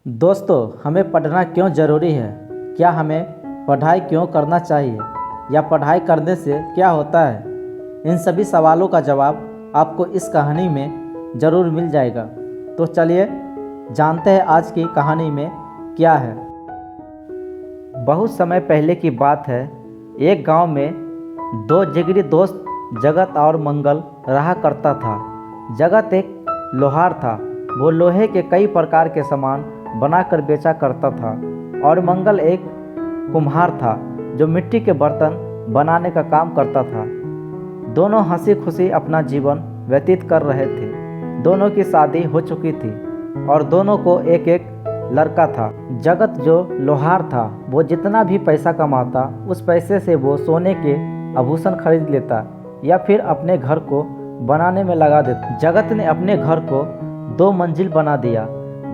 दोस्तों, हमें पढ़ना क्यों ज़रूरी है? क्या हमें पढ़ाई क्यों करना चाहिए या पढ़ाई करने से क्या होता है? इन सभी सवालों का जवाब आपको इस कहानी में ज़रूर मिल जाएगा। तो चलिए जानते हैं आज की कहानी में क्या है। बहुत समय पहले की बात है। एक गांव में दो जिगरी दोस्त जगत और मंगल रहा करता था। जगत एक लोहार था। वो लोहे के कई प्रकार के सामान बनाकर बेचा करता था और मंगल एक कुम्हार था जो मिट्टी के बर्तन बनाने का काम करता था। दोनों हंसी खुशी अपना जीवन व्यतीत कर रहे थे। दोनों की शादी हो चुकी थी और दोनों को एक एक लड़का था। जगत जो लोहार था वो जितना भी पैसा कमाता उस पैसे से वो सोने के आभूषण खरीद लेता या फिर अपने घर को बनाने में लगा देता। जगत ने अपने घर को 2 मंजिल बना दिया।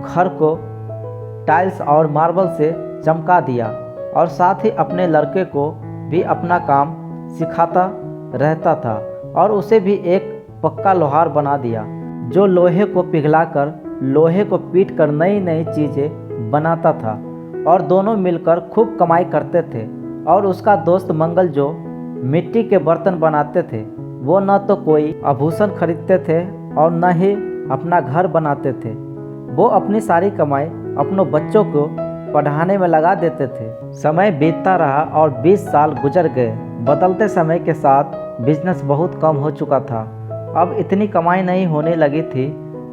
घर को टाइल्स और मार्बल से चमका दिया और साथ ही अपने लड़के को भी अपना काम सिखाता रहता था और उसे भी एक पक्का लोहार बना दिया जो लोहे को पिघलाकर लोहे को पीट कर नई नई चीज़ें बनाता था। और दोनों मिलकर खूब कमाई करते थे। और उसका दोस्त मंगल जो मिट्टी के बर्तन बनाते थे वो न तो कोई आभूषण खरीदते थे और न ही अपना घर बनाते थे। वो अपनी सारी कमाई अपनों बच्चों को पढ़ाने में लगा देते थे। समय बीतता रहा और 20 साल गुजर गए। बदलते समय के साथ बिजनेस बहुत कम हो चुका था। अब इतनी कमाई नहीं होने लगी थी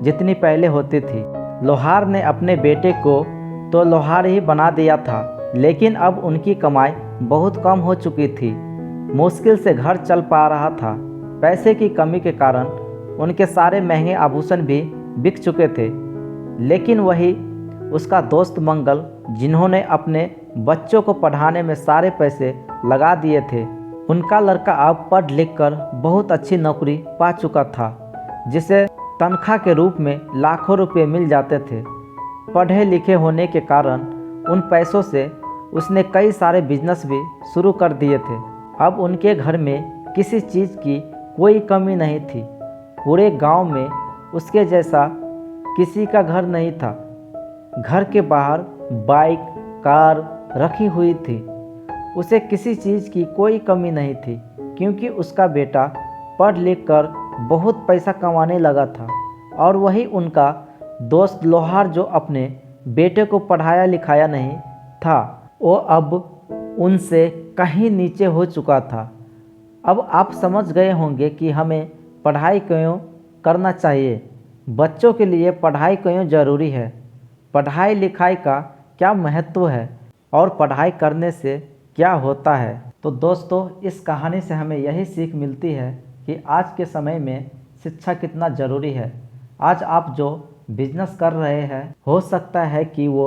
जितनी पहले होती थी। लोहार ने अपने बेटे को तो लोहार ही बना दिया था, लेकिन अब उनकी कमाई बहुत कम हो चुकी थी। मुश्किल से घर चल पा रहा था। पैसे की कमी के कारण उनके सारे महंगे आभूषण भी बिक चुके थे। लेकिन वही उसका दोस्त मंगल, जिन्होंने अपने बच्चों को पढ़ाने में सारे पैसे लगा दिए थे, उनका लड़का अब पढ़ लिख कर बहुत अच्छी नौकरी पा चुका था जिसे तनख्वाह के रूप में लाखों रुपए मिल जाते थे। पढ़े लिखे होने के कारण उन पैसों से उसने कई सारे बिजनेस भी शुरू कर दिए थे। अब उनके घर में किसी चीज़ की कोई कमी नहीं थी। पूरे गांव में उसके जैसा किसी का घर नहीं था। घर के बाहर बाइक कार रखी हुई थी। उसे किसी चीज़ की कोई कमी नहीं थी क्योंकि उसका बेटा पढ़ लिख कर बहुत पैसा कमाने लगा था। और वही उनका दोस्त लोहार जो अपने बेटे को पढ़ाया लिखाया नहीं था, वो अब उनसे कहीं नीचे हो चुका था। अब आप समझ गए होंगे कि हमें पढ़ाई क्यों करना चाहिए, बच्चों के लिए पढ़ाई क्यों ज़रूरी है, पढ़ाई लिखाई का क्या महत्व है और पढ़ाई करने से क्या होता है। तो दोस्तों, इस कहानी से हमें यही सीख मिलती है कि आज के समय में शिक्षा कितना ज़रूरी है। आज आप जो बिजनेस कर रहे हैं हो सकता है कि वो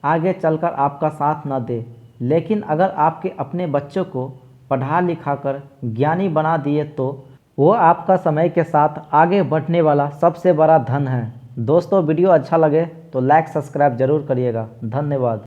आगे चलकर आपका साथ न दे, लेकिन अगर आपके अपने बच्चों को पढ़ा लिखा कर ज्ञानी बना दिए तो वो आपका समय के साथ आगे बढ़ने वाला सबसे बड़ा धन है। दोस्तों, वीडियो अच्छा लगे तो लाइक सब्सक्राइब जरूर करिएगा। धन्यवाद।